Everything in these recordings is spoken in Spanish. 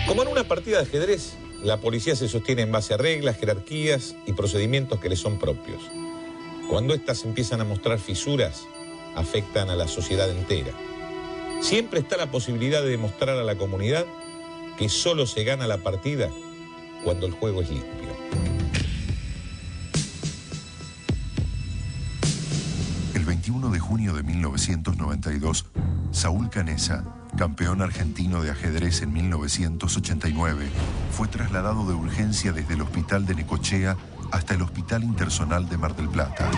Como en una partida de ajedrez, la policía se sostiene en base a reglas, jerarquías y procedimientos que le son propios. Cuando éstas empiezan a mostrar fisuras, afectan a la sociedad entera. Siempre está la posibilidad de demostrar a la comunidad que solo se gana la partida cuando el juego es limpio. El 21 de junio de 1992, Saúl Canessa, campeón argentino de ajedrez en 1989, fue trasladado de urgencia desde el hospital de Necochea hasta el Hospital Interzonal de Mar del Plata.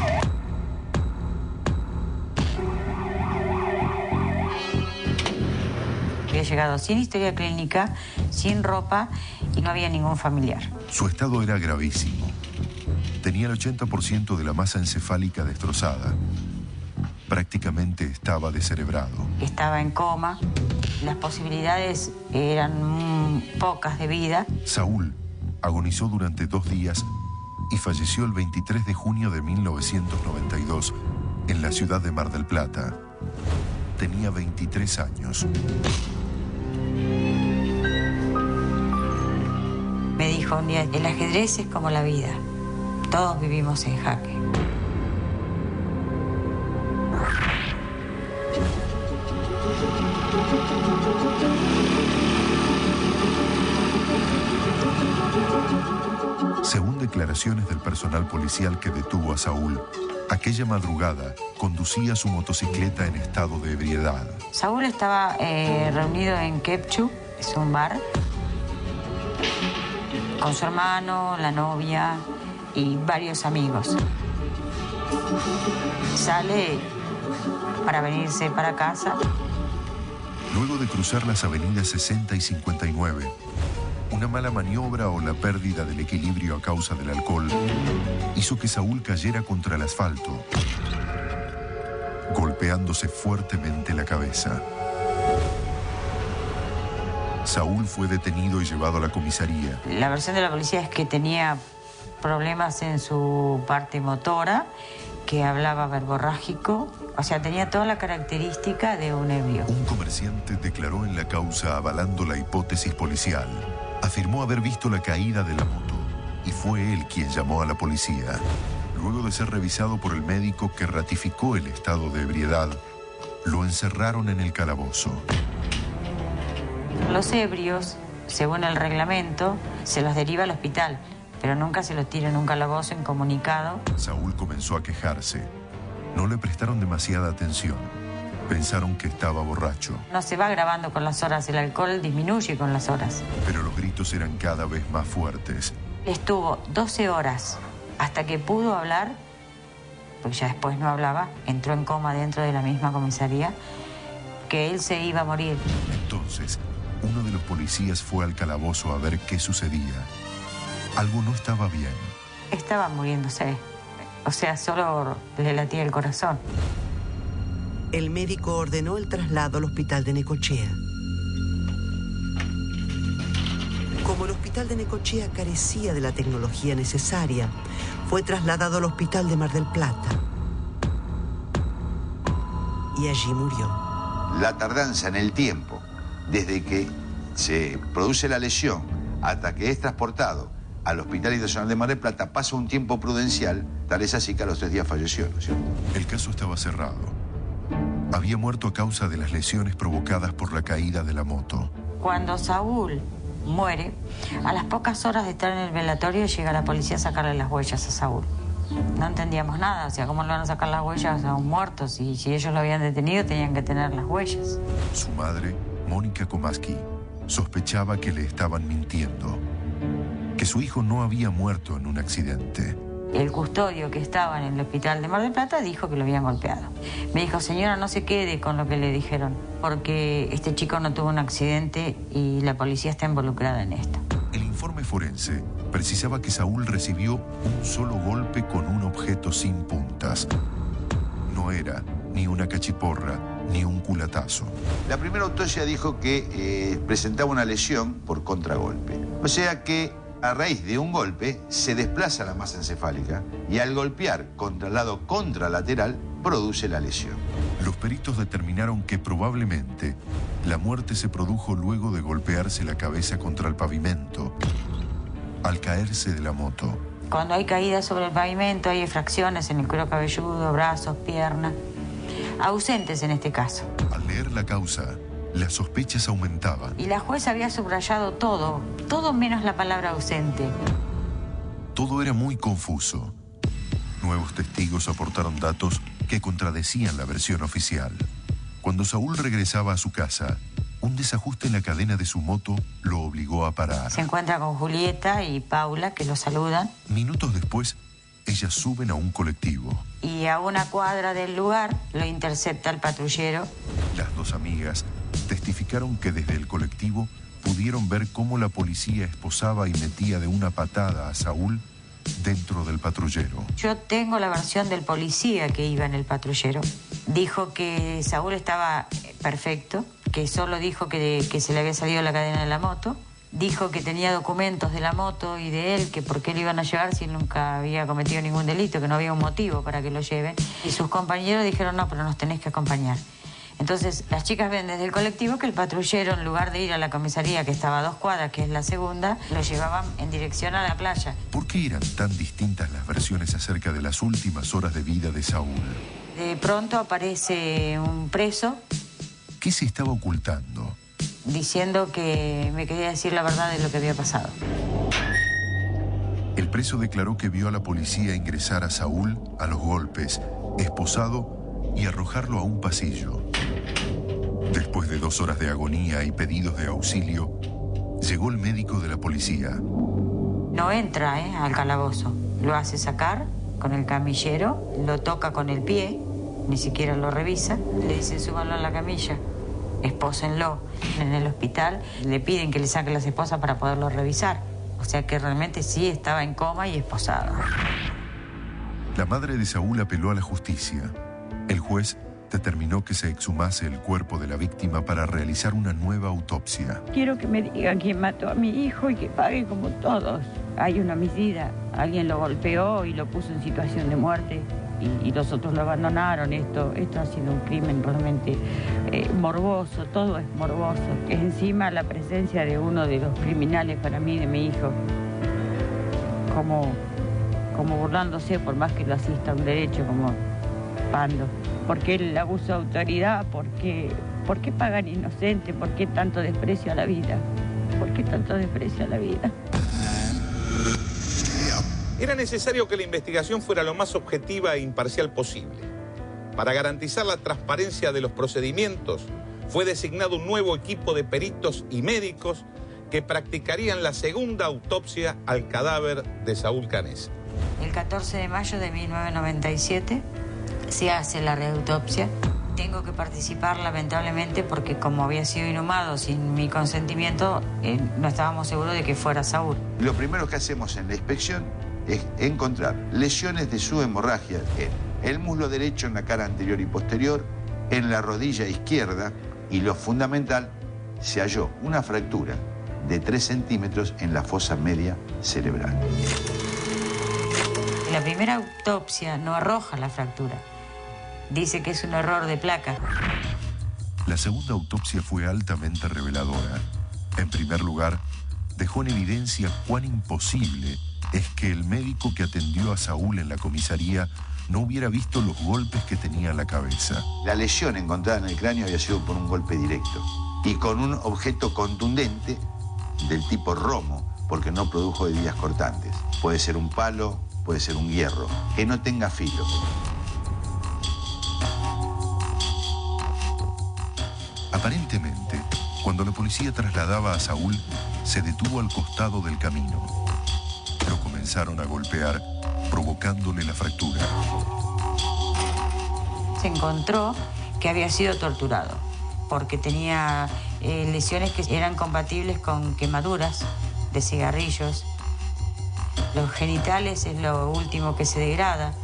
Había llegado sin historia clínica, sin ropa y no había ningún familiar. Su estado era gravísimo. Tenía el 80% de la masa encefálica destrozada. Prácticamente estaba descerebrado. Estaba en coma. Las posibilidades eran pocas de vida. Saúl agonizó durante 2 días y falleció el 23 de junio de 1992 en la ciudad de Mar del Plata. Tenía 23 años. Me dijo un día, el ajedrez es como la vida. Todos vivimos en jaque. Según declaraciones del personal policial que detuvo a Saúl, aquella madrugada conducía su motocicleta en estado de ebriedad. Saúl estaba reunido en Quepchu, es un bar, con su hermano, la novia y varios amigos. Sale para venirse para casa. Luego de cruzar las avenidas 60 y 59, una mala maniobra o la pérdida del equilibrio a causa del alcohol hizo que Saúl cayera contra el asfalto, golpeándose fuertemente la cabeza. Saúl fue detenido y llevado a la comisaría. La versión de la policía es que tenía problemas en su parte motora, que hablaba verborrágico, o sea, tenía toda la característica de un ebrio. Un comerciante declaró en la causa avalando la hipótesis policial. Afirmó haber visto la caída de la moto y fue él quien llamó a la policía. Luego de ser revisado por el médico que ratificó el estado de ebriedad, lo encerraron en el calabozo. Los ebrios, según el reglamento, se los deriva al hospital, pero nunca se los tira en un calabozo incomunicado. Saúl comenzó a quejarse. No le prestaron demasiada atención. Pensaron que estaba borracho. No se va agravando con las horas, el alcohol disminuye con las horas. Pero los gritos eran cada vez más fuertes. Estuvo 12 horas hasta que pudo hablar, porque ya después no hablaba, entró en coma dentro de la misma comisaría, que él se iba a morir. Entonces, uno de los policías fue al calabozo a ver qué sucedía. Algo no estaba bien. Estaba muriéndose. O sea, solo le latía el corazón. El médico ordenó el traslado al hospital de Necochea. Como el hospital de Necochea carecía de la tecnología necesaria, fue trasladado al hospital de Mar del Plata. Y allí murió. La tardanza en el tiempo, desde que se produce la lesión hasta que es transportado al Hospital Internacional de Mar del Plata, pasa un tiempo prudencial, tal es así que a los 3 días falleció, ¿no es cierto? El caso estaba cerrado. Había muerto a causa de las lesiones provocadas por la caída de la moto. Cuando Saúl muere, a las pocas horas de estar en el velatorio llega la policía a sacarle las huellas a Saúl. No entendíamos nada, o sea, ¿cómo le van a sacar las huellas a un muerto? Si ellos lo habían detenido, tenían que tener las huellas. Su madre, Mónica Komaski, sospechaba que le estaban mintiendo, que su hijo no había muerto en un accidente. El custodio que estaba en el hospital de Mar del Plata dijo que lo habían golpeado. Me dijo, señora, no se quede con lo que le dijeron, porque este chico no tuvo un accidente y la policía está involucrada en esto. El informe forense precisaba que Saúl recibió un solo golpe con un objeto sin puntas. No era ni una cachiporra ni un culatazo. La primera autopsia dijo que presentaba una lesión por contragolpe. O sea que a raíz de un golpe se desplaza la masa encefálica y al golpear contra el lado contralateral produce la lesión. Los peritos determinaron que probablemente la muerte se produjo luego de golpearse la cabeza contra el pavimento al caerse de la moto. Cuando hay caídas sobre el pavimento hay fracciones en el cuero cabelludo, brazos, piernas, ausentes en este caso. Al leer la causa, las sospechas aumentaban. Y la jueza había subrayado todo menos la palabra ausente. Todo era muy confuso. Nuevos testigos aportaron datos que contradecían la versión oficial. Cuando Saúl regresaba a su casa, un desajuste en la cadena de su moto lo obligó a parar. Se encuentra con Julieta y Paula, que lo saludan. Minutos después, ellas suben a un colectivo. Y a una cuadra del lugar lo intercepta el patrullero. Las dos amigas testificaron que desde el colectivo pudieron ver cómo la policía esposaba y metía de una patada a Saúl dentro del patrullero. Yo tengo la versión del policía que iba en el patrullero. Dijo que Saúl estaba perfecto, que solo dijo que se le había salido la cadena de la moto. Dijo que tenía documentos de la moto y de él, que por qué lo iban a llevar si él nunca había cometido ningún delito, que no había un motivo para que lo lleven. Y sus compañeros dijeron, no, pero nos tenés que acompañar. Entonces las chicas ven desde el colectivo que el patrullero, en lugar de ir a la comisaría, que estaba a 2 cuadras, que es la segunda, lo llevaban en dirección a la playa. ¿Por qué eran tan distintas las versiones acerca de las últimas horas de vida de Saúl? De pronto aparece un preso. ¿Qué se estaba ocultando? Diciendo que me quería decir la verdad de lo que había pasado. El preso declaró que vio a la policía ingresar a Saúl a los golpes, esposado y arrojarlo a un pasillo. Después de 2 horas de agonía y pedidos de auxilio, llegó el médico de la policía. No entra al calabozo. Lo hace sacar con el camillero, lo toca con el pie, ni siquiera lo revisa. Le dice, súbanlo a la camilla, espósenlo. En el hospital le piden que le saquen las esposas para poderlo revisar. O sea que realmente sí estaba en coma y esposado. La madre de Saúl apeló a la justicia. El juez determinó que se exhumase el cuerpo de la víctima para realizar una nueva autopsia. Quiero que me digan quién mató a mi hijo y que pague como todos. Hay un homicida, alguien lo golpeó y lo puso en situación de muerte y los otros lo abandonaron. Esto ha sido un crimen realmente morboso, todo es morboso. Encima la presencia de uno de los criminales para mí, de mi hijo, como burlándose, por más que lo asista a un derecho, como Pando. ¿Por qué el abuso de autoridad? ¿Por qué pagan inocentes? ¿Por qué tanto desprecio a la vida? ¿Por qué tanto desprecio a la vida? Era necesario que la investigación fuera lo más objetiva e imparcial posible. Para garantizar la transparencia de los procedimientos, fue designado un nuevo equipo de peritos y médicos que practicarían la segunda autopsia al cadáver de Saúl Canessa. El 14 de mayo de 1997 se hace la reautopsia. Tengo que participar, lamentablemente, porque como había sido inhumado sin mi consentimiento, no estábamos seguros de que fuera Saúl. Lo primero que hacemos en la inspección es encontrar lesiones de su hemorragia en el muslo derecho, en la cara anterior y posterior, en la rodilla izquierda, y lo fundamental, se halló una fractura de 3 centímetros en la fosa media cerebral. La primera autopsia no arroja la fractura. Dice que es un error de placa. La segunda autopsia fue altamente reveladora. En primer lugar, dejó en evidencia cuán imposible es que el médico que atendió a Saúl en la comisaría no hubiera visto los golpes que tenía en la cabeza. La lesión encontrada en el cráneo había sido por un golpe directo y con un objeto contundente del tipo romo, porque no produjo heridas cortantes. Puede ser un palo, puede ser un hierro, que no tenga filo. Aparentemente, cuando la policía trasladaba a Saúl, se detuvo al costado del camino. Lo comenzaron a golpear, provocándole la fractura. Se encontró que había sido torturado, porque tenía lesiones que eran compatibles con quemaduras de cigarrillos. Los genitales es lo último que se degrada,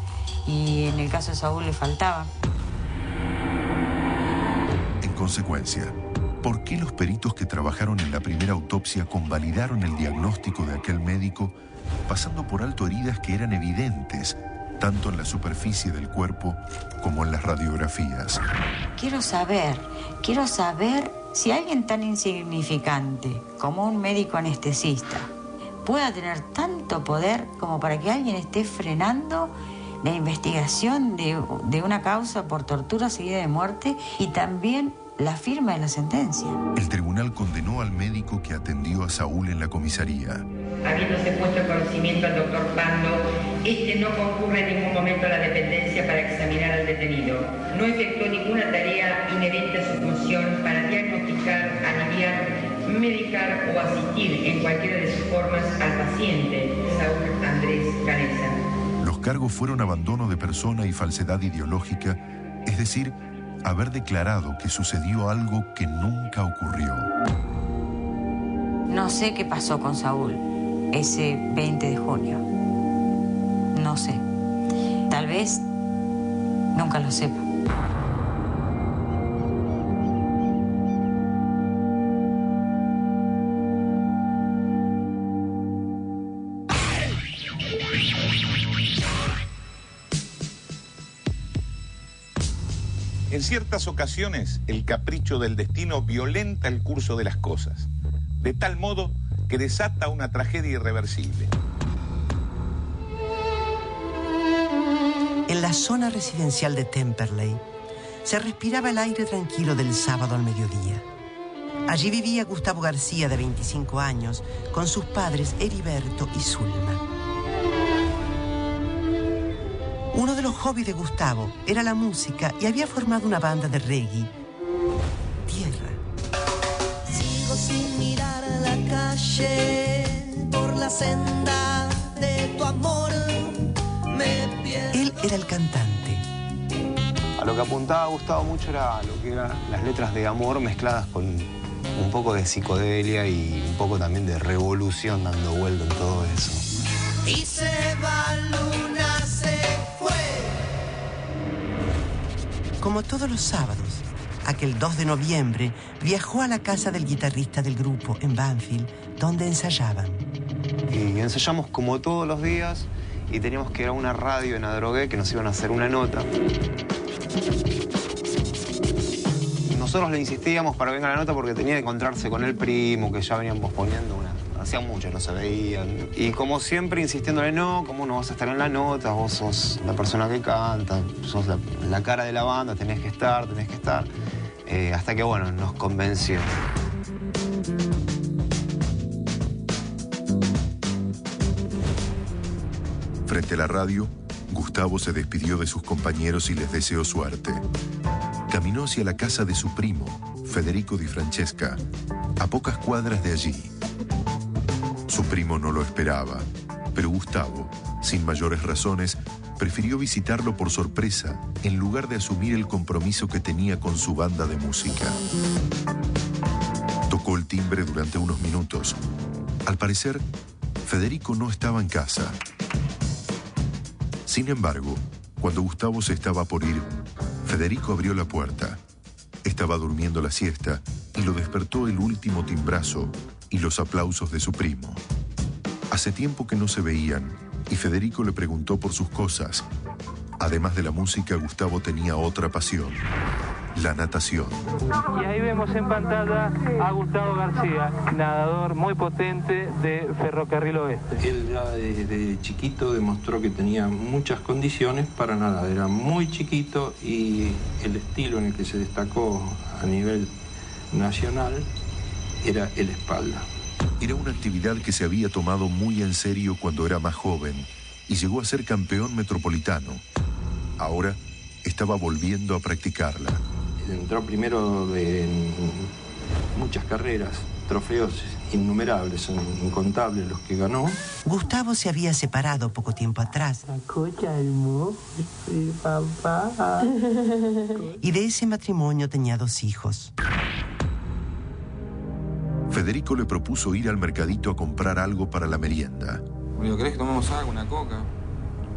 y en el caso de Saúl le faltaba. En consecuencia, ¿por qué los peritos que trabajaron en la primera autopsia convalidaron el diagnóstico de aquel médico, pasando por alto heridas que eran evidentes tanto en la superficie del cuerpo como en las radiografías. Quiero saber si alguien tan insignificante como un médico anestesista pueda tener tanto poder como para que alguien esté frenando la investigación de una causa por tortura seguida de muerte y también la firma de la sentencia. El tribunal condenó al médico que atendió a Saúl en la comisaría. Habiéndose puesto en conocimiento al doctor Pando, este no concurre en ningún momento a la dependencia para examinar al detenido. No efectuó ninguna tarea inherente a su función para diagnosticar, aliviar, medicar o asistir en cualquiera de sus formas al paciente, Saúl Andrés Canesa. Los cargos fueron abandono de persona y falsedad ideológica, es decir, haber declarado que sucedió algo que nunca ocurrió. No sé qué pasó con Saúl ese 20 de junio. No sé. Tal vez nunca lo sepa. En ciertas ocasiones, el capricho del destino violenta el curso de las cosas, de tal modo que desata una tragedia irreversible. En la zona residencial de Temperley se respiraba el aire tranquilo del sábado al mediodía. Allí vivía Gustavo García, de 25 años, con sus padres Heriberto y Zulma. Uno de los hobbies de Gustavo era la música y había formado una banda de reggae, Tierra. Sigo sin mirar a la calle, por la senda de tu amor me pierdo. Él era el cantante. A lo que apuntaba Gustavo mucho era lo que eran las letras de amor mezcladas con un poco de psicodelia y un poco también de revolución dando vuelta en todo eso. Y se va luna, se fue. Como todos los sábados, aquel 2 de noviembre viajó a la casa del guitarrista del grupo en Banfield, donde ensayaban. Y ensayamos como todos los días y teníamos que ir a una radio en Adrogué que nos iban a hacer una nota. Nosotros le insistíamos para que venga la nota porque tenía que encontrarse con el primo, que ya venían posponiendo hacía mucho, no se veían. Y como siempre insistiéndole, no, ¿cómo no vas a estar en la nota? Vos sos la persona que canta, sos la cara de la banda, tenés que estar. Hasta que, bueno, nos convenció. Frente a la radio, Gustavo se despidió de sus compañeros y les deseó suerte. Caminó hacia la casa de su primo, Federico Di Francesca, a pocas cuadras de allí. Su primo no lo esperaba, pero Gustavo, sin mayores razones, prefirió visitarlo por sorpresa en lugar de asumir el compromiso que tenía con su banda de música. Tocó el timbre durante unos minutos. Al parecer, Federico no estaba en casa. Sin embargo, cuando Gustavo se estaba por ir, Federico abrió la puerta. Estaba durmiendo la siesta y lo despertó el último timbrazo y los aplausos de su primo. Hace tiempo que no se veían y Federico le preguntó por sus cosas. Además de la música, Gustavo tenía otra pasión, la natación. Y ahí vemos en pantalla a Gustavo García, nadador muy potente de Ferrocarril Oeste. Él ya desde chiquito demostró que tenía muchas condiciones para nadar. Era muy chiquito y el estilo en el que se destacó a nivel nacional era el espalda. Era una actividad que se había tomado muy en serio cuando era más joven y llegó a ser campeón metropolitano. Ahora estaba volviendo a practicarla. Entró primero en muchas carreras, trofeos innumerables, son incontables los que ganó. Gustavo se había separado poco tiempo atrás. Papá. Y de ese matrimonio tenía 2 hijos. Federico le propuso ir al mercadito a comprar algo para la merienda. ¿Querés que tomemos algo, una coca?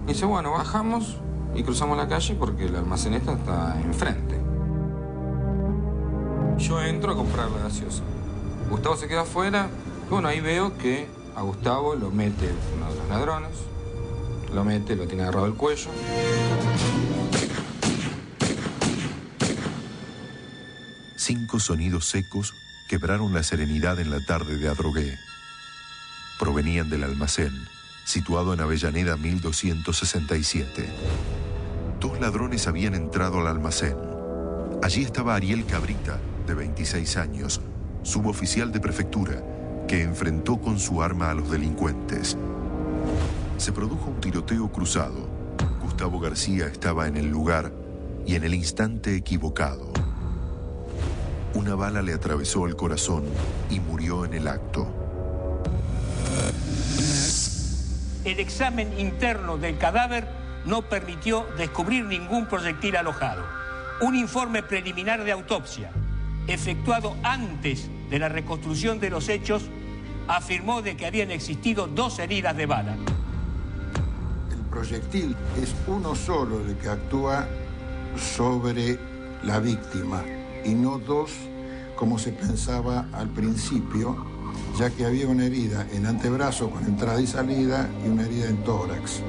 Y dice, bueno, bajamos y cruzamos la calle porque el almacenista está enfrente. Yo entro a comprar la gaseosa. Gustavo se queda afuera. Bueno, ahí veo que a Gustavo lo mete uno de los ladrones, lo mete, lo tiene agarrado el cuello. Cinco sonidos secos quebraron la serenidad en la tarde de Adrogué. Provenían del almacén, situado en Avellaneda 1267. Dos ladrones habían entrado al almacén. Allí estaba Ariel Cabrita, de 26 años, suboficial de prefectura, que enfrentó con su arma a los delincuentes. Se produjo un tiroteo cruzado. Gustavo García estaba en el lugar y en el instante equivocado. Una bala le atravesó el corazón y murió en el acto. El examen interno del cadáver no permitió descubrir ningún proyectil alojado. Un informe preliminar de autopsia, efectuado antes de la reconstrucción de los hechos, afirmó de que habían existido 2 heridas de bala. El proyectil es uno solo el que actúa sobre la víctima y no 2 como se pensaba al principio, ya que había una herida en antebrazo con entrada y salida y una herida en tórax.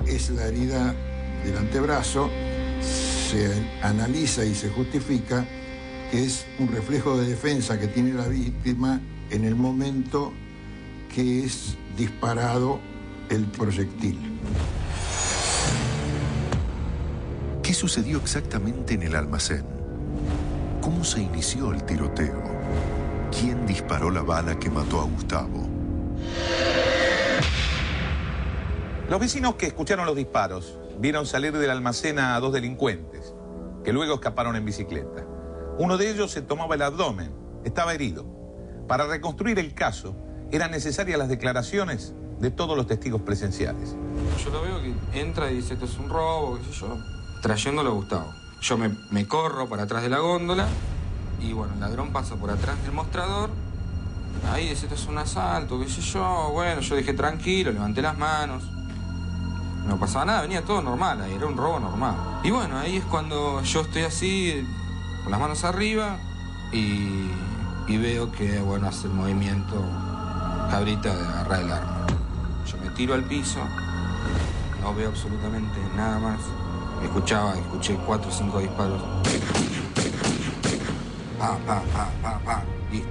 Es la herida del antebrazo, se analiza y se justifica que es un reflejo de defensa que tiene la víctima en el momento que es disparado el proyectil. ¿Qué sucedió exactamente en el almacén? ¿Cómo se inició el tiroteo? ¿Quién disparó la bala que mató a Gustavo? Los vecinos que escucharon los disparos vieron salir del almacén a 2 delincuentes, que luego escaparon en bicicleta. Uno de ellos se tomaba el abdomen, estaba herido. Para reconstruir el caso, eran necesarias las declaraciones de todos los testigos presenciales. Yo lo veo que entra y dice, esto es un robo, qué sé yo, trayéndolo a Gustavo. Yo me corro para atrás de la góndola y bueno, el ladrón pasa por atrás del mostrador. Ahí dice, esto es un asalto, qué sé yo. Bueno, yo dije tranquilo, levanté las manos. No pasaba nada, venía todo normal, ahí era un robo normal. Y bueno, ahí es cuando yo estoy así, con las manos arriba y veo que, bueno, hace el movimiento Cabrita de agarrar el arma. Yo me tiro al piso, no veo absolutamente nada más. Escuché 4 o 5 disparos. Listo.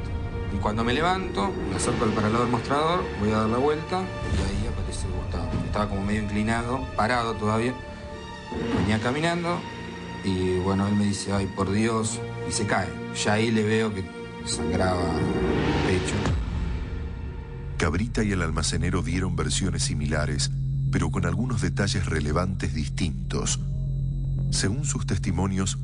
Y cuando me levanto, me acerco al parador del mostrador, voy a dar la vuelta y ahí aparece Gustavo. Estaba como medio inclinado, parado todavía. Venía caminando y bueno, él me dice, ay, por Dios, y se cae. Ya ahí le veo que sangraba el pecho. Cabrita y el almacenero dieron versiones similares, pero con algunos detalles relevantes distintos. Según sus testimonios,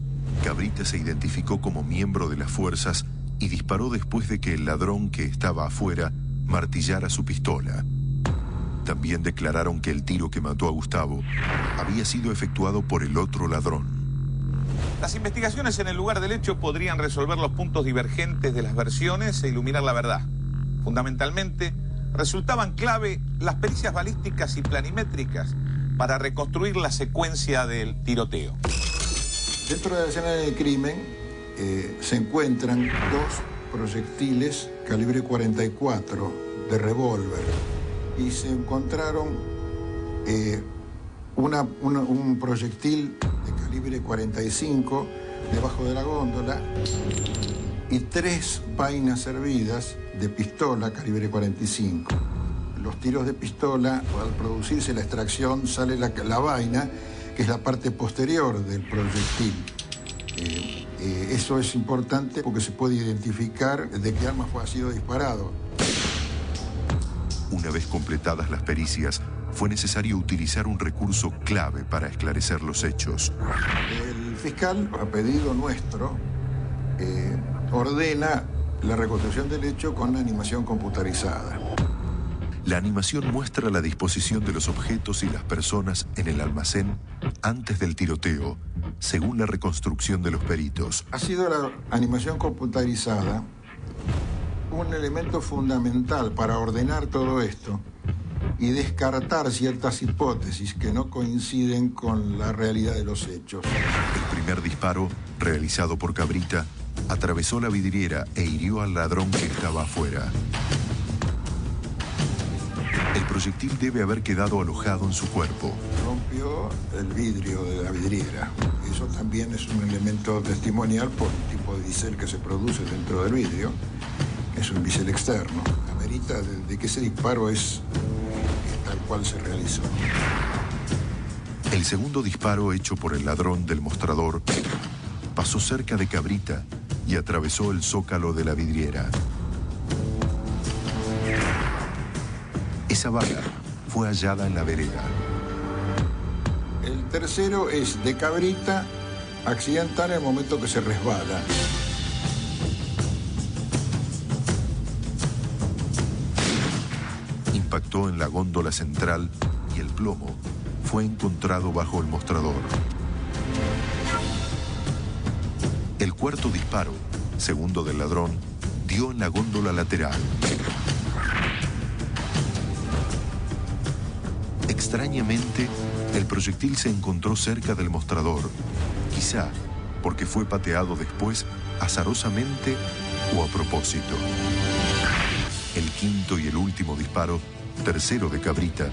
Cabrita se identificó como miembro de las fuerzas y disparó después de que el ladrón que estaba afuera martillara su pistola. También declararon que el tiro que mató a Gustavo había sido efectuado por el otro ladrón. Las investigaciones en el lugar del hecho podrían resolver los puntos divergentes de las versiones e iluminar la verdad. Fundamentalmente, resultaban clave las pericias balísticas y planimétricas para reconstruir la secuencia del tiroteo. Dentro de la escena del crimen se encuentran 2 proyectiles calibre 44 de revólver y se encontraron un proyectil de calibre 45 debajo de la góndola y 3 vainas servidas de pistola calibre 45. Los tiros de pistola, al producirse la extracción, sale la vaina, que es la parte posterior del proyectil. Eso es importante porque se puede identificar de qué arma ha sido disparado. Una vez completadas las pericias, fue necesario utilizar un recurso clave para esclarecer los hechos. El fiscal, a pedido nuestro, ordena la reconstrucción del hecho con animación computarizada. La animación muestra la disposición de los objetos y las personas en el almacén antes del tiroteo, según la reconstrucción de los peritos. Ha sido la animación computarizada un elemento fundamental para ordenar todo esto y descartar ciertas hipótesis que no coinciden con la realidad de los hechos. El primer disparo, realizado por Cabrita, atravesó la vidriera e hirió al ladrón que estaba afuera. El proyectil debe haber quedado alojado en su cuerpo. Rompió el vidrio de la vidriera. Eso también es un elemento testimonial por el tipo de bisel que se produce dentro del vidrio. Es un bisel externo. Amerita de que ese disparo es tal cual se realizó. El segundo disparo hecho por el ladrón del mostrador pasó cerca de Cabrita y atravesó el zócalo de la vidriera. Esa bala fue hallada en la vereda. El tercero es de Cabrita, accidental en el momento que se resbala. Impactó en la góndola central y el plomo fue encontrado bajo el mostrador. El cuarto disparo, segundo del ladrón, dio en la góndola lateral. Extrañamente, el proyectil se encontró cerca del mostrador, quizá porque fue pateado después azarosamente o a propósito. El quinto y el último disparo, tercero de Cabrita,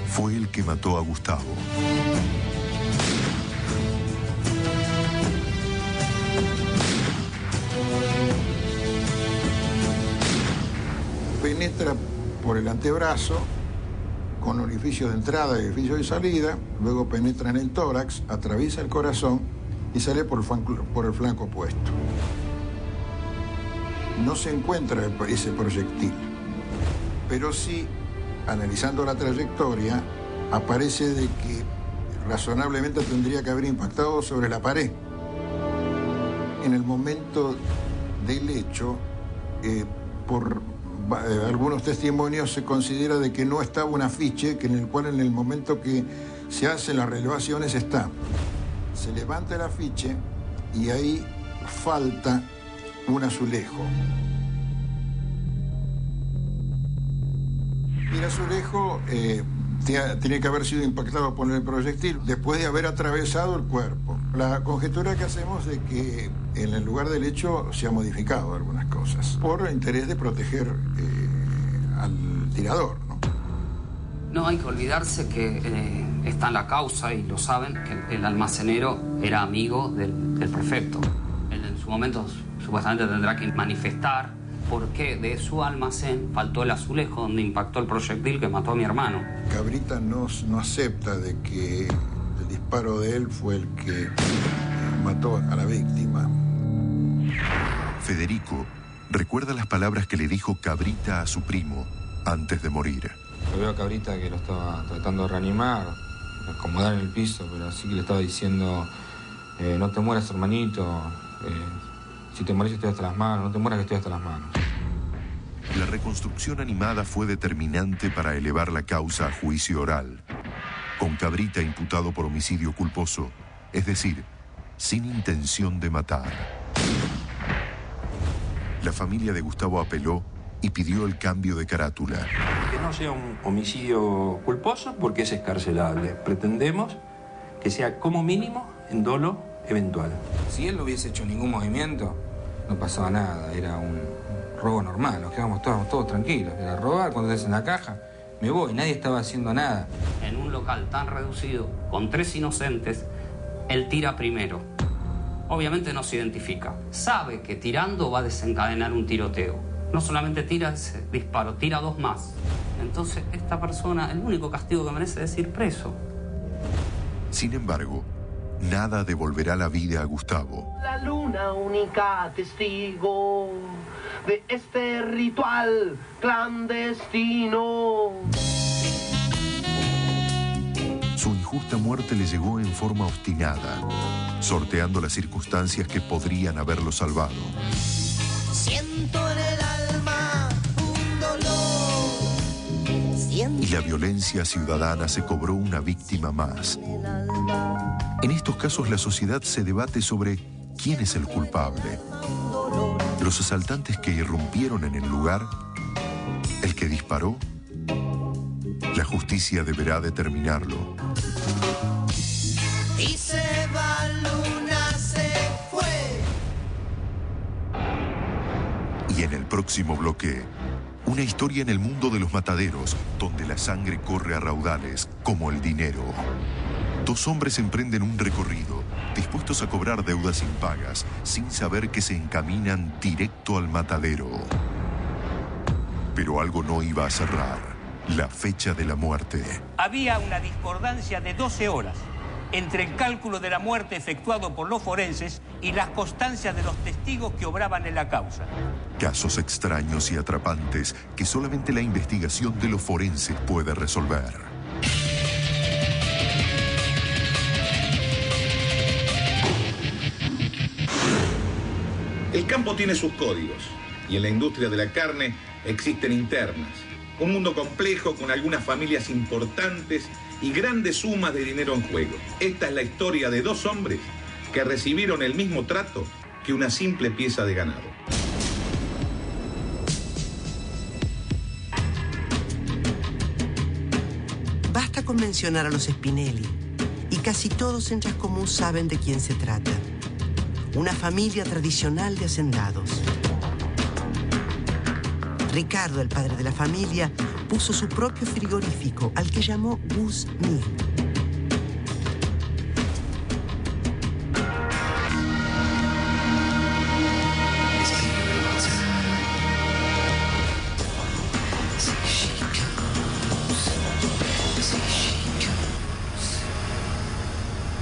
fue el que mató a Gustavo. Penetra por el antebrazo, con orificio de entrada y orificio de salida, luego penetra en el tórax, atraviesa el corazón y sale por el flanco opuesto. No se encuentra ese proyectil, pero sí, analizando la trayectoria, aparece de que razonablemente tendría que haber impactado sobre la pared. En el momento del hecho, por algunos testimonios se considera de que no estaba un afiche, que en el cual en el momento que se hacen las relevaciones está. Se levanta el afiche y ahí falta un azulejo. Y el azulejo tiene que haber sido impactado por el proyectil después de haber atravesado el cuerpo. La conjetura que hacemos es que en el lugar del hecho se ha modificado algunas cosas por interés de proteger al tirador, ¿no? No hay que olvidarse que está en la causa, y lo saben, que el almacenero era amigo del prefecto. Él en su momento supuestamente tendrá que manifestar por qué de su almacén faltó el azulejo donde impactó el proyectil que mató a mi hermano. Cabrita no acepta de que el disparo de él fue el que mató a la víctima. Federico recuerda las palabras que le dijo Cabrita a su primo antes de morir. Yo veo a Cabrita que lo estaba tratando de reanimar, de acomodar en el piso, pero sí que le estaba diciendo, no te mueras, hermanito, si te morís estoy hasta las manos, no te mueras que estoy hasta las manos. La reconstrucción animada fue determinante para elevar la causa a juicio oral, con Cabrita imputado por homicidio culposo, es decir, sin intención de matar. La familia de Gustavo apeló y pidió el cambio de carátula. Que no sea un homicidio culposo porque es excarcelable. Pretendemos que sea como mínimo en dolo eventual. Si él no hubiese hecho ningún movimiento, no pasaba nada, era un robo normal, nos quedamos todos tranquilos. Era robar, cuando estés en la caja, me voy, nadie estaba haciendo nada. En un local tan reducido, con 3 inocentes, él tira primero. Obviamente no se identifica. Sabe que tirando va a desencadenar un tiroteo. No solamente tira ese disparo, tira 2 más. Entonces, esta persona, el único castigo que merece es ir preso. Sin embargo, nada devolverá la vida a Gustavo. La luna única testigo de este ritual clandestino. Su injusta muerte le llegó en forma obstinada, sorteando las circunstancias que podrían haberlo salvado. Siento en el alma un dolor. Y la violencia ciudadana se cobró una víctima más. En estos casos la sociedad se debate sobre quién es el culpable. Los asaltantes que irrumpieron en el lugar, el que disparó. La justicia deberá determinarlo. Y se va, luna se fue. Y en el próximo bloque, Una historia en el mundo de los mataderos, donde la sangre corre a raudales, como el dinero. Dos hombres emprenden un recorrido, dispuestos a cobrar deudas impagas, sin saber que se encaminan directo al matadero. Pero algo no iba a cerrar: la fecha de la muerte. Había una discordancia de 12 horas entre el cálculo de la muerte efectuado por los forenses y las constancias de los testigos que obraban en la causa. Casos extraños y atrapantes que solamente la investigación de los forenses puede resolver. El campo tiene sus códigos y en la industria de la carne existen internas. Un mundo complejo con algunas familias importantes y grandes sumas de dinero en juego. Esta es la historia de dos hombres que recibieron el mismo trato que una simple pieza de ganado. Basta con mencionar a los Spinelli y casi todos en Chascomús saben de quién se trata. Una familia tradicional de hacendados. Ricardo, el padre de la familia, puso su propio frigorífico, al que llamó Gus Mill.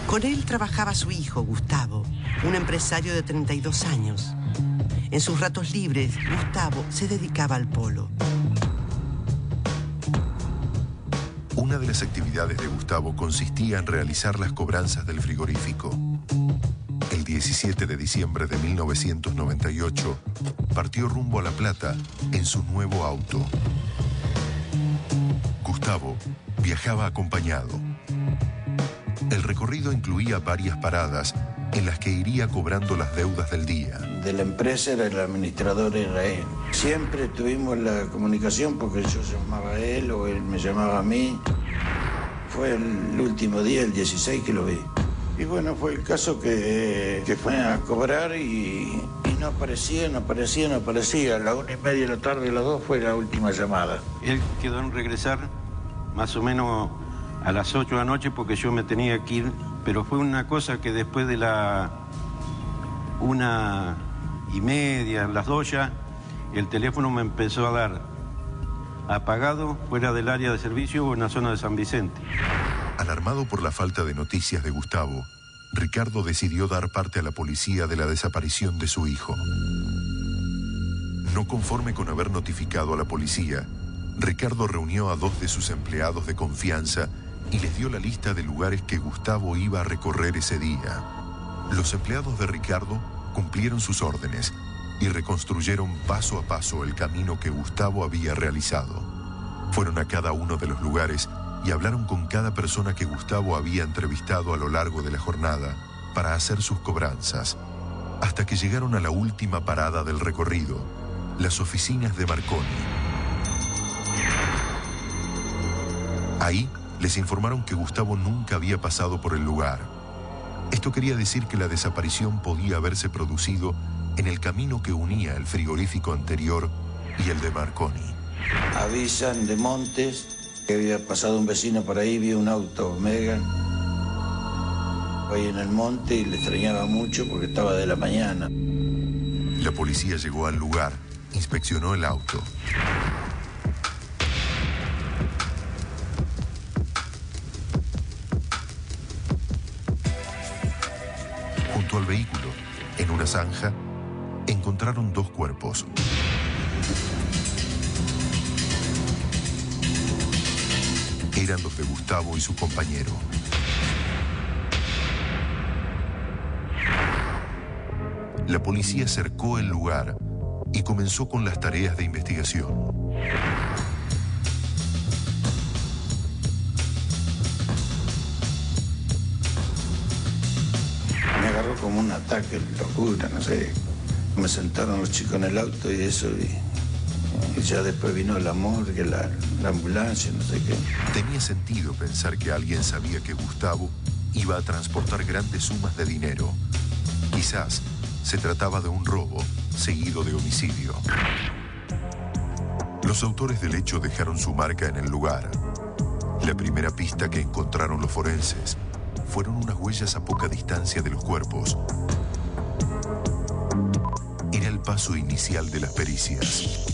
Con él trabajaba su hijo, Gustavo, un empresario de 32 años. En sus ratos libres, Gustavo se dedicaba al polo. Una de las actividades de Gustavo consistía en realizar las cobranzas del frigorífico. El 17 de diciembre de 1998, partió rumbo a La Plata en su nuevo auto. Gustavo viajaba acompañado. El recorrido incluía varias paradas en las que iría cobrando las deudas del día. De la empresa era el administrador, era él. Siempre tuvimos la comunicación porque yo llamaba a él o él me llamaba a mí. Fue el último día, el 16, que lo vi. Y bueno, fue el caso que fue a cobrar y no aparecía. A las 1:30 de la tarde, a las 2 fue la última llamada. Él quedó en regresar más o menos a las 8 de la noche porque yo me tenía que ir, pero fue una cosa que después de la 1:30, las 2 ya, el teléfono me empezó a dar apagado fuera del área de servicio o en la zona de San Vicente. Alarmado por la falta de noticias de Gustavo, Ricardo decidió dar parte a la policía de la desaparición de su hijo. No conforme con haber notificado a la policía, Ricardo reunió a 2 de sus empleados de confianza y les dio la lista de lugares que Gustavo iba a recorrer ese día. Los empleados de Ricardo cumplieron sus órdenes y reconstruyeron paso a paso el camino que Gustavo había realizado. Fueron a cada uno de los lugares y hablaron con cada persona que Gustavo había entrevistado a lo largo de la jornada para hacer sus cobranzas, hasta que llegaron a la última parada del recorrido, las oficinas de Marconi. Ahí les informaron que Gustavo nunca había pasado por el lugar. Esto quería decir que la desaparición podía haberse producido en el camino que unía el frigorífico anterior y el de Marconi. Avisan de Montes que había pasado un vecino por ahí, vio un auto Megan ahí en el monte y le extrañaba mucho porque estaba de la mañana. La policía llegó al lugar, inspeccionó el auto. Junto al vehículo, en una zanja, encontraron 2 cuerpos. Eran los de Gustavo y su compañero. La policía cercó el lugar y comenzó con las tareas de investigación. Me agarró como un ataque, locura, no sé. Me sentaron los chicos en el auto y eso, y ya después vino la morgue, la ambulancia, no sé qué. Tenía sentido pensar que alguien sabía que Gustavo iba a transportar grandes sumas de dinero. Quizás se trataba de un robo seguido de homicidio. Los autores del hecho dejaron su marca en el lugar. La primera pista que encontraron los forenses fueron unas huellas a poca distancia de los cuerpos. Era el paso inicial de las pericias.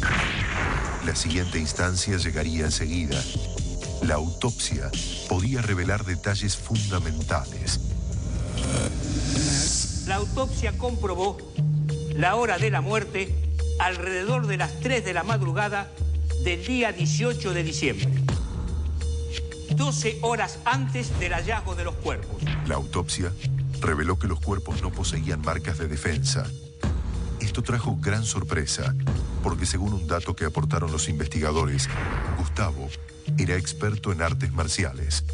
La siguiente instancia llegaría enseguida. La autopsia podía revelar detalles fundamentales. La autopsia comprobó la hora de la muerte alrededor de las 3 de la madrugada del día 18 de diciembre. 12 horas antes del hallazgo de los cuerpos. La autopsia reveló que los cuerpos no poseían marcas de defensa. Esto trajo gran sorpresa, porque según un dato que aportaron los investigadores, Gustavo era experto en artes marciales.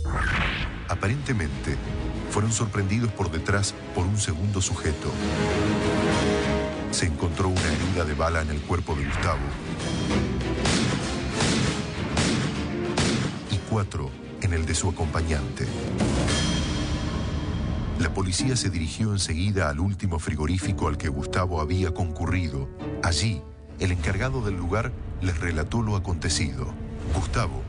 Aparentemente, fueron sorprendidos por detrás por un segundo sujeto. Se encontró una herida de bala en el cuerpo de Gustavo y 4 en el de su acompañante. La policía se dirigió enseguida al último frigorífico al que Gustavo había concurrido. Allí, el encargado del lugar les relató lo acontecido. Gustavo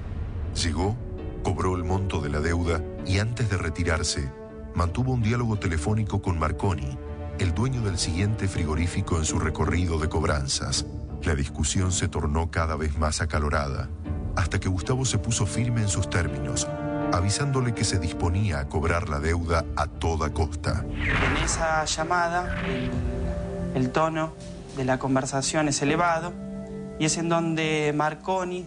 llegó, cobró el monto de la deuda y antes de retirarse, mantuvo un diálogo telefónico con Marconi, el dueño del siguiente frigorífico en su recorrido de cobranzas. La discusión se tornó cada vez más acalorada, hasta que Gustavo se puso firme en sus términos, avisándole que se disponía a cobrar la deuda a toda costa. En esa llamada, el tono de la conversación es elevado y es en donde Marconi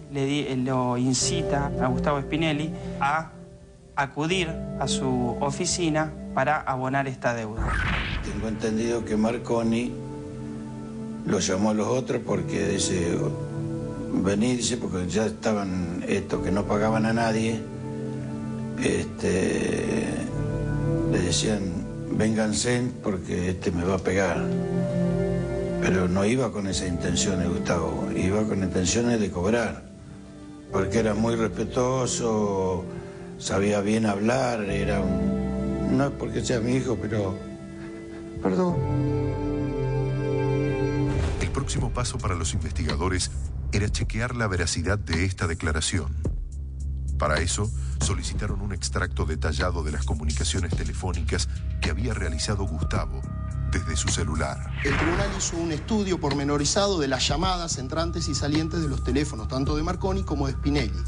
lo incita a Gustavo Spinelli a acudir a su oficina para abonar esta deuda. Tengo entendido que Marconi lo llamó a los otros porque dice, vení, dice, porque ya estaban estos que no pagaban a nadie, le decían, vénganse porque este me va a pegar. Pero no iba con esa intención Gustavo, iba con intenciones de cobrar, porque era muy respetuoso, sabía bien hablar, era un... No es porque sea mi hijo, pero... Perdón. El próximo paso para los investigadores era chequear la veracidad de esta declaración. Para eso, solicitaron un extracto detallado de las comunicaciones telefónicas que había realizado Gustavo desde su celular. El tribunal hizo un estudio pormenorizado de las llamadas entrantes y salientes de los teléfonos, tanto de Marconi como de Spinelli.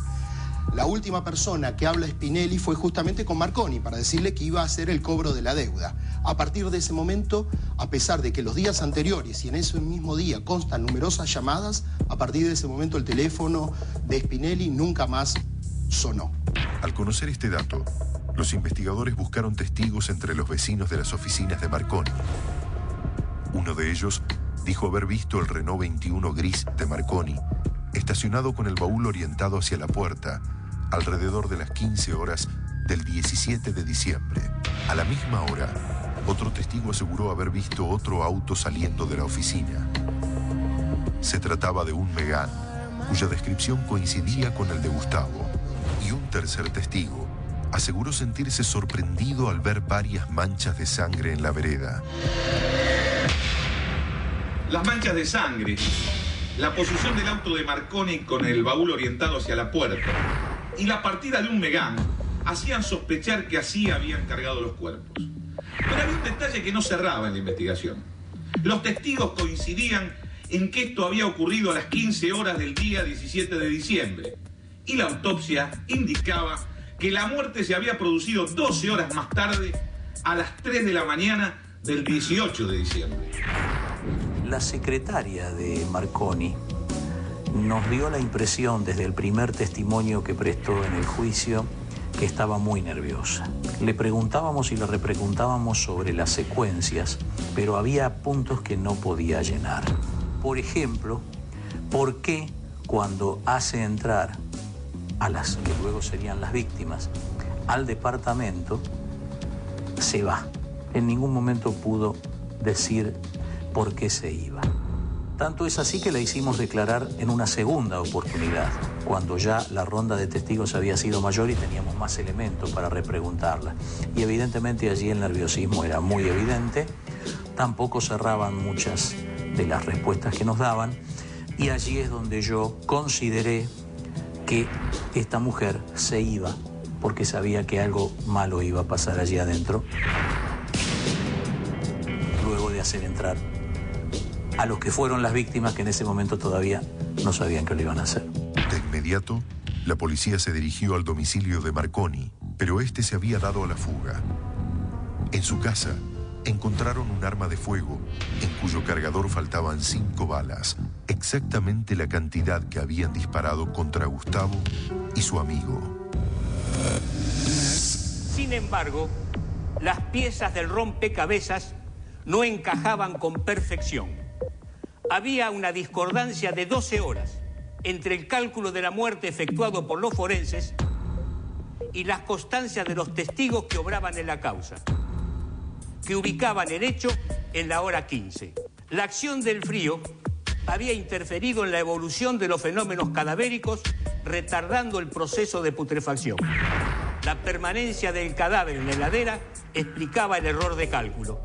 La última persona que habla Spinelli fue justamente con Marconi para decirle que iba a hacer el cobro de la deuda. A partir de ese momento, a pesar de que los días anteriores y en ese mismo día constan numerosas llamadas, a partir de ese momento el teléfono de Spinelli nunca más sonó. Al conocer este dato, los investigadores buscaron testigos entre los vecinos de las oficinas de Marconi. Uno de ellos dijo haber visto el Renault 21 gris de Marconi estacionado con el baúl orientado hacia la puerta alrededor de las 15 horas del 17 de diciembre. A la misma hora, otro testigo aseguró haber visto otro auto saliendo de la oficina. Se trataba de un Megane, cuya descripción coincidía con el de Gustavo. Y un tercer testigo aseguró sentirse sorprendido al ver varias manchas de sangre en la vereda. Las manchas de sangre, la posición del auto de Marconi con el baúl orientado hacia la puerta y la partida de un Megane hacían sospechar que así habían cargado los cuerpos. Pero había un detalle que no cerraba en la investigación. Los testigos coincidían en que esto había ocurrido a las 15 horas del día 17 de diciembre. Y la autopsia indicaba que la muerte se había producido 12 horas más tarde, a las 3 de la mañana del 18 de diciembre. La secretaria de Marconi nos dio la impresión desde el primer testimonio que prestó en el juicio que estaba muy nerviosa. Le preguntábamos y le repreguntábamos sobre las secuencias, pero había puntos que no podía llenar. Por ejemplo, ¿por qué cuando hace entrar a las que luego serían las víctimas al departamento se va? En ningún momento pudo decir por qué se iba. Tanto es así que la hicimos declarar en una segunda oportunidad, cuando ya la ronda de testigos había sido mayor y teníamos más elementos para repreguntarla. Y evidentemente allí el nerviosismo era muy evidente, tampoco cerraban muchas de las respuestas que nos daban, Y allí es donde yo consideré que esta mujer se iba, porque sabía que algo malo iba a pasar allí adentro, luego de hacer entrar a los que fueron las víctimas, que en ese momento todavía no sabían que lo iban a hacer. De inmediato, la policía se dirigió al domicilio de Marconi, pero este se había dado a la fuga. En su casa, encontraron un arma de fuego, en cuyo cargador faltaban 5 balas, exactamente la cantidad que habían disparado contra Gustavo y su amigo. Sin embargo, las piezas del rompecabezas no encajaban con perfección. Había una discordancia de 12 horas entre el cálculo de la muerte efectuado por los forenses y las constancias de los testigos que obraban en la causa, que ubicaban el hecho en la hora 15. La acción del frío había interferido en la evolución de los fenómenos cadavéricos, retardando el proceso de putrefacción. La permanencia del cadáver en la heladera explicaba el error de cálculo.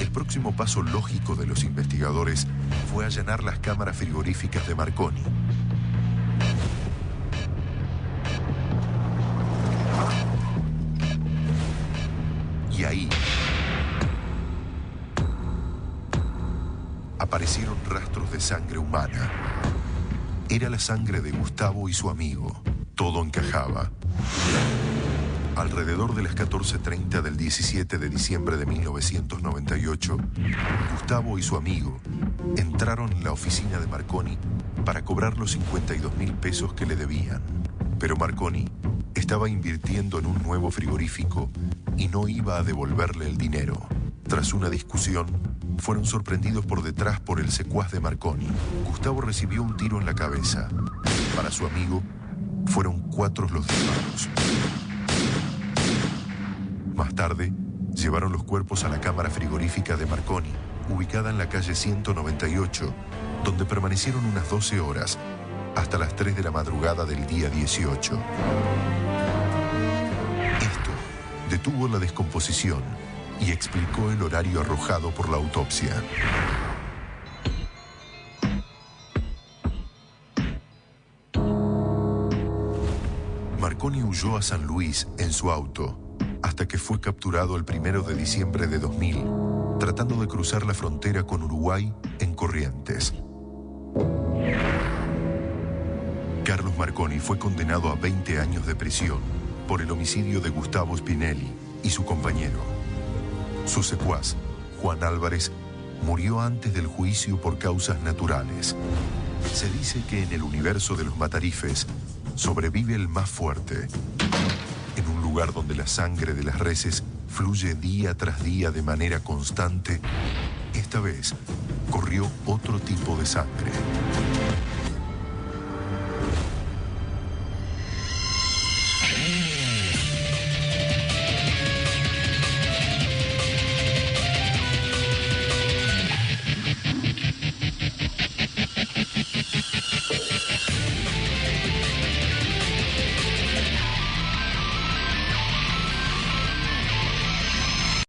El próximo paso lógico de los investigadores fue allanar las cámaras frigoríficas de Marconi. Y ahí aparecieron rastros de sangre humana. Era la sangre de Gustavo y su amigo. Todo encajaba. Alrededor de las 14:30 del 17 de diciembre de 1998, Gustavo y su amigo entraron en la oficina de Marconi para cobrar los 52.000 pesos que le debían. Pero Marconi estaba invirtiendo en un nuevo frigorífico y no iba a devolverle el dinero. Tras una discusión, fueron sorprendidos por detrás por el secuaz de Marconi. Gustavo recibió un tiro en la cabeza. Para su amigo, fueron 4 los disparos. Más tarde, llevaron los cuerpos a la cámara frigorífica de Marconi, ubicada en la calle 198, donde permanecieron unas 12 horas, hasta las 3 de la madrugada del día 18. Esto detuvo la descomposición y explicó el horario arrojado por la autopsia. Marconi huyó a San Luis en su auto, hasta que fue capturado el 1 de diciembre de 2000, tratando de cruzar la frontera con Uruguay en Corrientes. Carlos Marconi fue condenado a 20 años de prisión por el homicidio de Gustavo Spinelli y su compañero. Su secuaz, Juan Álvarez, murió antes del juicio por causas naturales. Se dice que en el universo de los Matarifes sobrevive el más fuerte, en un lugar donde la sangre de las reses fluye día tras día de manera constante. Esta vez corrió otro tipo de sangre.